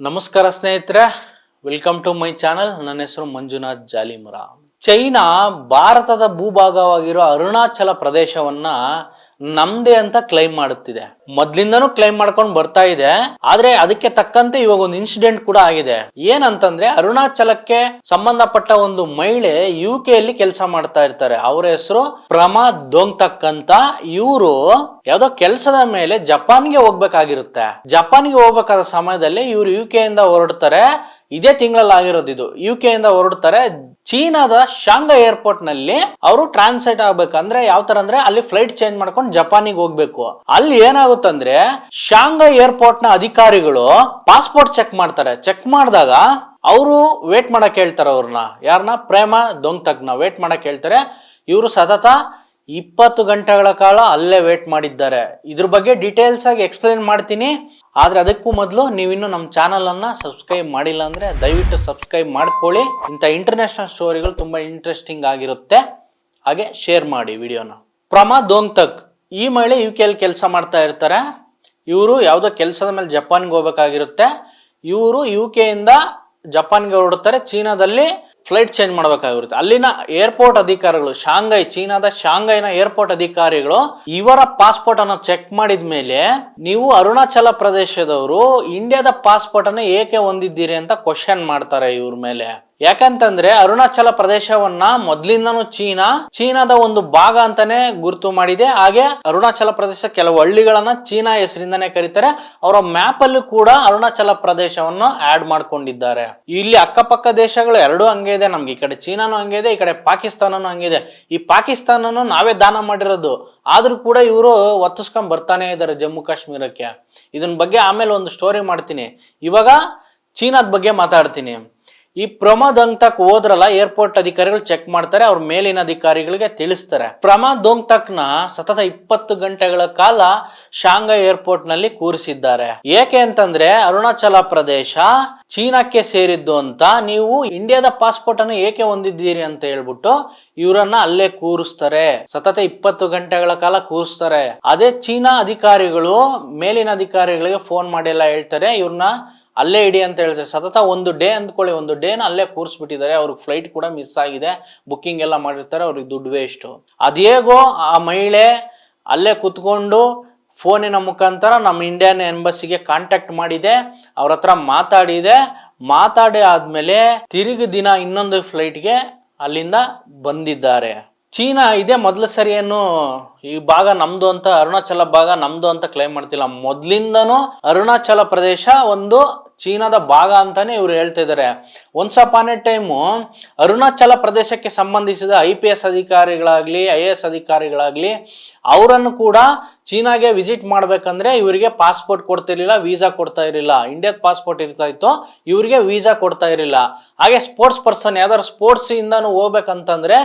ನಮಸ್ಕಾರ ಸ್ನೇಹಿತರೆ, welcome to my channel. ನನ್ನ ಹೆಸರು ಮಂಜುನಾಥ್ ಜಾಲಿಮರ. ಚೈನಾ ಭಾರತದ ಭೂಭಾಗವಾಗಿರೋ ಅರುಣಾಚಲ ಪ್ರದೇಶವನ್ನ ನಮ್ದೇ ಅಂತ ಕ್ಲೈಮ್ ಮಾಡುತ್ತಿದೆ. ಮೊದ್ಲಿಂದನೂ ಕ್ಲೈಮ್ ಮಾಡ್ಕೊಂಡು ಬರ್ತಾ ಇದೆ. ಆದ್ರೆ ಅದಕ್ಕೆ ತಕ್ಕಂತೆ ಇವಾಗ ಒಂದು ಇನ್ಸಿಡೆಂಟ್ ಕೂಡ ಆಗಿದೆ. ಏನಂತಂದ್ರೆ, ಅರುಣಾಚಲಕ್ಕೆ ಸಂಬಂಧಪಟ್ಟ ಒಂದು ಮಹಿಳೆ UK ಅಲ್ಲಿ ಕೆಲಸ ಮಾಡ್ತಾ ಇರ್ತಾರೆ. ಅವರ ಹೆಸರು ಪ್ರಮಾ ದೋಂಗ್ತಕ್ ಅಂತ. ಇವರು ಯಾವ್ದೋ ಕೆಲಸದ ಮೇಲೆ ಜಪಾನ್ಗೆ ಹೋಗ್ಬೇಕಾಗಿರುತ್ತೆ. ಜಪಾನ್ಗೆ ಹೋಗ್ಬೇಕಾದ ಸಮಯದಲ್ಲಿ ಇವರು UK ಇಂದ ಹೊರಡ್ತಾರೆ. ಇದೇ ತಿಂಗಳಲ್ಲಿ ಆಗಿರೋದು ಇದು. UK ಇಂದ ಹೊರಡ್ತಾರೆ. ಚೀನಾದ ಶಾಂಘೈ ಏರ್ಪೋರ್ಟ್ ನಲ್ಲಿ ಅವರು ಟ್ರಾನ್ಸಿಟ್ ಆಗ್ಬೇಕಂದ್ರೆ ಯಾವ ತರ ಅಂದ್ರೆ, ಅಲ್ಲಿ ಫ್ಲೈಟ್ ಚೇಂಜ್ ಮಾಡ್ಕೊಂಡು ಜಪಾನಿಗೆ ಹೋಗ್ಬೇಕು. ಅಲ್ಲಿ ಏನಾಗುತ್ತಂದ್ರೆ, ಶಾಂಘೈ ಏರ್ಪೋರ್ಟ್ ನ ಅಧಿಕಾರಿಗಳು ಪಾಸ್ಪೋರ್ಟ್ ಚೆಕ್ ಮಾಡ್ತಾರೆ. ಚೆಕ್ ಮಾಡಿದಾಗ ಅವರು ವೇಟ್ ಮಾಡಕ್ ಹೇಳ್ತಾರೆ. ಅವ್ರನ್ನ ಯಾರನ್ನ, ಪ್ರೇಮಾ ದೋಂಗ್ತಕ್ನ ವೇಟ್ ಮಾಡಕ್ ಹೇಳ್ತಾರೆ. ಇವರು ಸತತ 20 ಗಂಟೆಗಳ ಕಾಲ ಅಲ್ಲೇ ವೇಟ್ ಮಾಡಿದ್ದಾರೆ. ಇದ್ರ ಬಗ್ಗೆ ಡೀಟೇಲ್ಸ್ ಆಗಿ ಎಕ್ಸ್ಪ್ಲೇನ್ ಮಾಡ್ತೀನಿ. ಆದ್ರೆ ಅದಕ್ಕೂ ಮೊದಲು ನೀವಿನ್ನು ನಮ್ಮ ಚಾನಲ್ ಅನ್ನ ಸಬ್ಸ್ಕ್ರೈಬ್ ಮಾಡಿಲ್ಲ ಅಂದ್ರೆ ದಯವಿಟ್ಟು ಸಬ್ಸ್ಕ್ರೈಬ್ ಮಾಡ್ಕೊಳ್ಳಿ. ಇಂಥ ಇಂಟರ್ನ್ಯಾಷನಲ್ ಸ್ಟೋರಿಗಳು ತುಂಬಾ ಇಂಟ್ರೆಸ್ಟಿಂಗ್ ಆಗಿರುತ್ತೆ. ಹಾಗೆ ಶೇರ್ ಮಾಡಿ ವಿಡಿಯೋನ. ಪ್ರಮಾ ದೋಂಗ್ತಕ್ ಈ ಮಹಿಳೆ UK ಅಲ್ಲಿ ಕೆಲಸ ಮಾಡ್ತಾ ಇರ್ತಾರೆ. ಇವರು ಯಾವುದೋ ಕೆಲಸದ ಮೇಲೆ ಜಪಾನ್ಗೆ ಹೋಗ್ಬೇಕಾಗಿರುತ್ತೆ. ಇವರು UK ಇಂದ ಜಪಾನ್ಗೆ ಹೊರಡ್ತಾರೆ. ಚೀನಾದಲ್ಲಿ ಫ್ಲೈಟ್ ಚೇಂಜ್ ಮಾಡಬೇಕಾಗಿರುತ್ತೆ. ಅಲ್ಲಿನ ಏರ್ಪೋರ್ಟ್ ಅಧಿಕಾರಿಗಳು, ಚೀನಾದ ಶಾಂಘೈನ ಏರ್ಪೋರ್ಟ್ ಅಧಿಕಾರಿಗಳು ಇವರ ಪಾಸ್ಪೋರ್ಟ್ ಅನ್ನು ಚೆಕ್ ಮಾಡಿದ ಮೇಲೆ, ನೀವು ಅರುಣಾಚಲ ಪ್ರದೇಶದವರು ಇಂಡಿಯಾದ ಪಾಸ್ಪೋರ್ಟ್ ಅನ್ನು ಏಕೆ ಹೊಂದಿದ್ದೀರಿ ಅಂತ ಕ್ವಶನ್ ಮಾಡ್ತಾರೆ ಇವ್ರ ಮೇಲೆ. ಯಾಕಂತಂದ್ರೆ, ಅರುಣಾಚಲ ಪ್ರದೇಶವನ್ನ ಮೊದ್ಲಿಂದನೂ ಚೀನಾದ ಒಂದು ಭಾಗ ಅಂತಾನೆ ಗುರುತು ಮಾಡಿದೆ. ಹಾಗೆ ಅರುಣಾಚಲ ಪ್ರದೇಶ ಕೆಲವು ಹಳ್ಳಿಗಳನ್ನ ಚೀನಾ ಹೆಸರಿಂದಾನೇ ಕರೀತಾರೆ. ಅವರ ಮ್ಯಾಪ್ ಅಲ್ಲೂ ಕೂಡ ಅರುಣಾಚಲ ಪ್ರದೇಶವನ್ನು ಆಡ್ ಮಾಡ್ಕೊಂಡಿದ್ದಾರೆ. ಇಲ್ಲಿ ಅಕ್ಕಪಕ್ಕ ದೇಶಗಳು ಎರಡೂ ಹಂಗೆ ಇದೆ. ನಮ್ಗೆ ಈ ಕಡೆ ಚೀನಾನು ಹಂಗೆ ಇದೆ, ಈ ಕಡೆ ಪಾಕಿಸ್ತಾನನು ಹಂಗಿದೆ. ಈ ಪಾಕಿಸ್ತಾನನು ನಾವೇ ದಾನ ಮಾಡಿರೋದು, ಆದ್ರೂ ಕೂಡ ಇವರು ಒತ್ತಿಸ್ಕೊಂಡ್ ಬರ್ತಾನೆ ಇದ್ದಾರೆ ಜಮ್ಮು ಕಾಶ್ಮೀರಕ್ಕೆ. ಇದನ್ ಬಗ್ಗೆ ಆಮೇಲೆ ಒಂದು ಸ್ಟೋರಿ ಮಾಡ್ತೀನಿ. ಇವಾಗ ಚೀನಾದ ಬಗ್ಗೆ ಮಾತಾಡ್ತೀನಿ. ಈ ಪ್ರಮಾ ದೋಂಗ್ತಕ್ ಹೋದ್ರಲ್ಲ, ಏರ್ಪೋರ್ಟ್ ಅಧಿಕಾರಿಗಳು ಚೆಕ್ ಮಾಡ್ತಾರೆ. ಅವ್ರ ಮೇಲಿನ ಅಧಿಕಾರಿಗಳಿಗೆ ತಿಳಿಸ್ತಾರೆ. ಪ್ರಮಾ ದೋಂಗ್ತಕ್ ನ ಸತತ 20 ಗಂಟೆಗಳ ಕಾಲ ಶಾಂಘೈ ಏರ್ಪೋರ್ಟ್ ನಲ್ಲಿ ಕೂರಿಸಿದ್ದಾರೆ. ಏಕೆ ಅಂತಂದ್ರೆ, ಅರುಣಾಚಲ ಪ್ರದೇಶ ಚೀನಾಕ್ಕೆ ಸೇರಿದ್ದು ಅಂತ, ನೀವು ಇಂಡಿಯಾದ ಪಾಸ್ಪೋರ್ಟ್ ಅನ್ನು ಏಕೆ ಹೊಂದಿದ್ದೀರಿ ಅಂತ ಹೇಳ್ಬಿಟ್ಟು ಇವರನ್ನ ಅಲ್ಲೇ ಕೂರಿಸ್ತಾರೆ. ಸತತ 20 ಗಂಟೆಗಳ ಕಾಲ ಕೂರಿಸ್ತಾರೆ. ಅದೇ ಚೀನಾ ಅಧಿಕಾರಿಗಳು ಮೇಲಿನ ಅಧಿಕಾರಿಗಳಿಗೆ ಫೋನ್ ಮಾಡಿ ಎಲ್ಲ ಹೇಳ್ತಾರೆ, ಇವ್ರನ್ನ ಅಲ್ಲೇ ಇಡಿ ಅಂತ ಹೇಳ್ತಾರೆ. ಸತತ ಒಂದು ಡೇ ಅಂದ್ಕೊಳ್ಳಿ, ಒಂದು ಡೇನ ಅಲ್ಲೇ ಕೂರಿಸ್ಬಿಟ್ಟಿದ್ದಾರೆ. ಅವ್ರಿಗೆ ಫ್ಲೈಟ್ ಕೂಡ ಮಿಸ್ ಆಗಿದೆ, ಬುಕ್ಕಿಂಗ್ ಎಲ್ಲ ಮಾಡಿರ್ತಾರೆ, ಅವ್ರಿಗೆ ದುಡ್ಡು ವೇಸ್ಟ್. ಅದೇಗೋ ಆ ಮಹಿಳೆ ಅಲ್ಲೇ ಕುತ್ಕೊಂಡು ಫೋನಿನ ಮುಖಾಂತರ ನಮ್ಮ ಇಂಡಿಯನ್ ಎಂಬಸಿಗೆ ಕಾಂಟ್ಯಾಕ್ಟ್ ಮಾಡಿದೆ, ಅವ್ರ ಹತ್ರ ಮಾತಾಡಿ ಆದ್ಮೇಲೆ ತಿರುಗಿ ದಿನ ಇನ್ನೊಂದು ಫ್ಲೈಟ್ಗೆ ಅಲ್ಲಿಂದ ಬಂದಿದ್ದಾರೆ. ಚೀನಾ ಇದೇ ಮೊದಲ ಸರಿ ಏನು ಈ ಭಾಗ ನಮ್ದು ಅಂತ, ಅರುಣಾಚಲ ಭಾಗ ನಮ್ದು ಅಂತ ಕ್ಲೈಮ್ ಮಾಡ್ತಿಲ್ಲ. ಮೊದ್ಲಿಂದನೂ ಅರುಣಾಚಲ ಪ್ರದೇಶ ಒಂದು ಚೀನಾದ ಭಾಗ ಅಂತಾನೆ ಇವ್ರು ಹೇಳ್ತಾ ಇದ್ದಾರೆ. Once upon A time Arunachal ಪ್ರದೇಶಕ್ಕೆ ಸಂಬಂಧಿಸಿದ IPS ಅಧಿಕಾರಿಗಳಾಗ್ಲಿ, IAS ಅಧಿಕಾರಿಗಳಾಗ್ಲಿ, ಅವರನ್ನು ಕೂಡ ಚೀನಾಗೆ ವಿಸಿಟ್ ಮಾಡ್ಬೇಕಂದ್ರೆ ಇವರಿಗೆ ಪಾಸ್ಪೋರ್ಟ್ ಕೊಡ್ತಿರ್ಲಿಲ್ಲ, ವೀಸಾ ಕೊಡ್ತಾ ಇರಲಿಲ್ಲ. ಇಂಡಿಯಾದ ಪಾಸ್ಪೋರ್ಟ್ ಇರ್ತಾ ಇತ್ತು, ಇವರಿಗೆ ವೀಸಾ ಕೊಡ್ತಾ ಇರಲಿಲ್ಲ. ಹಾಗೆ ಸ್ಪೋರ್ಟ್ಸ್ ಪರ್ಸನ್ ಯಾವ್ದಾದ್ರು ಸ್ಪೋರ್ಟ್ಸ್ ಇಂದಾನು ಹೋಗ್ಬೇಕಂತಂದ್ರೆ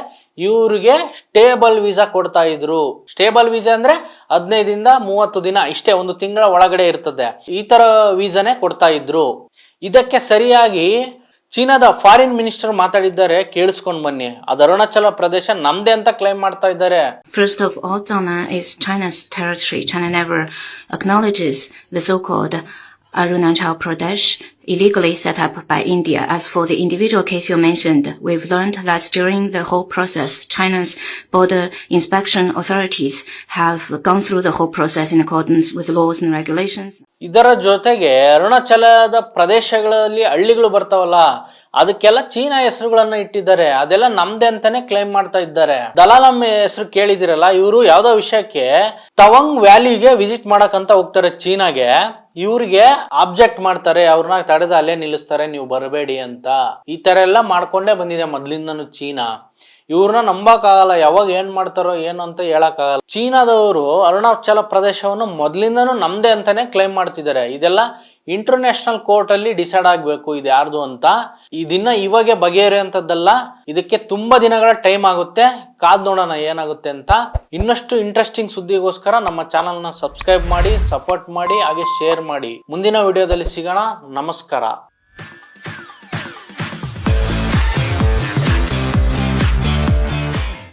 ಇವ್ರಿಗೆ ಸ್ಟೇಬಲ್ ವೀಸಾ ಕೊಡ್ತಾ ಇದ್ರು. ಸ್ಟೇಬಲ್ ವೀಸಾ ಅಂದ್ರೆ 15ರಿಂದ 30 ದಿನ, ಇಷ್ಟೇ, ಒಂದು ತಿಂಗಳ ಒಳಗಡೆ ಇರ್ತದೆ. ಈ ತರ ವೀಸಾನೇ ಕೊಡ್ತಾ ಇದ್ರು. ಇದಕ್ಕೆ ಸರಿಯಾಗಿ ಚೀನಾದ ಫಾರಿನ್ ಮಿನಿಸ್ಟರ್ ಮಾತಾಡಿದ್ದಾರೆ, ಕೇಳಿಸ್ಕೊಂಡು ಬನ್ನಿ. ಅದು ಅರುಣಾಚಲ ಪ್ರದೇಶ ನಮ್ದೇ ಅಂತ ಕ್ಲೈಮ್ ಮಾಡ್ತಾ ಇದ್ದಾರೆ. First of all, Zhejiang is China's territory. China never acknowledges the so-called Arunachal Pradesh illegally set up by India. As for the individual case you mentioned, we've learned that during the whole process, China's border inspection authorities have gone through the whole process in accordance with laws and regulations. ಇದರ ಜೊತೆಗೆ ಅರುಣಾಚಲದ ಪ್ರದೇಶಗಳಲ್ಲಿ ಹಳ್ಳಿಗಳು ಬರ್ತಾವಲ್ಲ, ಅದಕ್ಕೆಲ್ಲ China ಹೆಸರುಗಳನ್ನ ಇಟ್ಟಿದ್ದಾರೆ. ಅದೆಲ್ಲ ನಮ್ದೇ ಅಂತಾನೆ ಕ್ಲೈಮ್ ಮಾಡ್ತಾ ಇದ್ದಾರೆ. ದಲಾಲಂ ಹೆಸರು ಕೇಳಿದಿರಲ್ಲ, ಇವರು ಯಾವ್ದೋ ವಿಷಯಕ್ಕೆ ತವಂಗ್ ವ್ಯಾಲಿಗೆ ವಿಸಿಟ್ ಮಾಡಕಂತ ಹೋಗ್ತಾರೆ ಚೀನಾಗೆ. ಇವ್ರಿಗೆ ಆಬ್ಜೆಕ್ಟ್ ಮಾಡ್ತಾರೆ, ಅವ್ರನ್ನ ತಡೆದ ಅಲ್ಲೇ ನಿಲ್ಲಿಸ್ತಾರೆ, ನೀವು ಬರಬೇಡಿ ಅಂತ. ಈ ತರ ಎಲ್ಲ ಮಾಡ್ಕೊಂಡೇ ಬಂದಿದೆ ಮೊದ್ಲಿಂದನು ಚೀನಾ. ಇವ್ರನ್ನ ನಂಬಕ್ಕಾಗಲ್ಲ, ಯಾವಾಗ ಏನ್ ಮಾಡ್ತಾರೋ ಏನು ಅಂತ ಹೇಳಕ್ಕಾಗಲ್ಲ. ಚೀನಾದವರು ಅರುಣಾಚಲ ಪ್ರದೇಶವನ್ನು ಮೊದ್ಲಿಂದನೂ ನಮ್ದೇ ಅಂತಾನೆ ಕ್ಲೈಮ್ ಮಾಡ್ತಿದ್ದಾರೆ. ಇದೆಲ್ಲ ಇಂಟರ್ನ್ಯಾಷನಲ್ ಕೋರ್ಟ್ ಅಲ್ಲಿ ಡಿಸೈಡ್ ಆಗ್ಬೇಕು ಇದು ಯಾರ್ದು ಅಂತ. ಇದನ್ನ ಇವಾಗೆ ಬಗೆಹರಿಯುವಂತದ್ದಲ್ಲ, ಇದಕ್ಕೆ ತುಂಬಾ ದಿನಗಳ ಟೈಮ್ ಆಗುತ್ತೆ. ಕಾದ್ ನೋಡೋಣ ಏನಾಗುತ್ತೆ ಅಂತ. ಇನ್ನಷ್ಟು ಇಂಟ್ರೆಸ್ಟಿಂಗ್ ಸುದ್ದಿಗೋಸ್ಕರ ನಮ್ಮ ಚಾನಲ್ನ ಸಬ್ಸ್ಕ್ರೈಬ್ ಮಾಡಿ, ಸಪೋರ್ಟ್ ಮಾಡಿ, ಹಾಗೆ ಶೇರ್ ಮಾಡಿ. ಮುಂದಿನ ವಿಡಿಯೋದಲ್ಲಿ ಸಿಗೋಣ. ನಮಸ್ಕಾರ.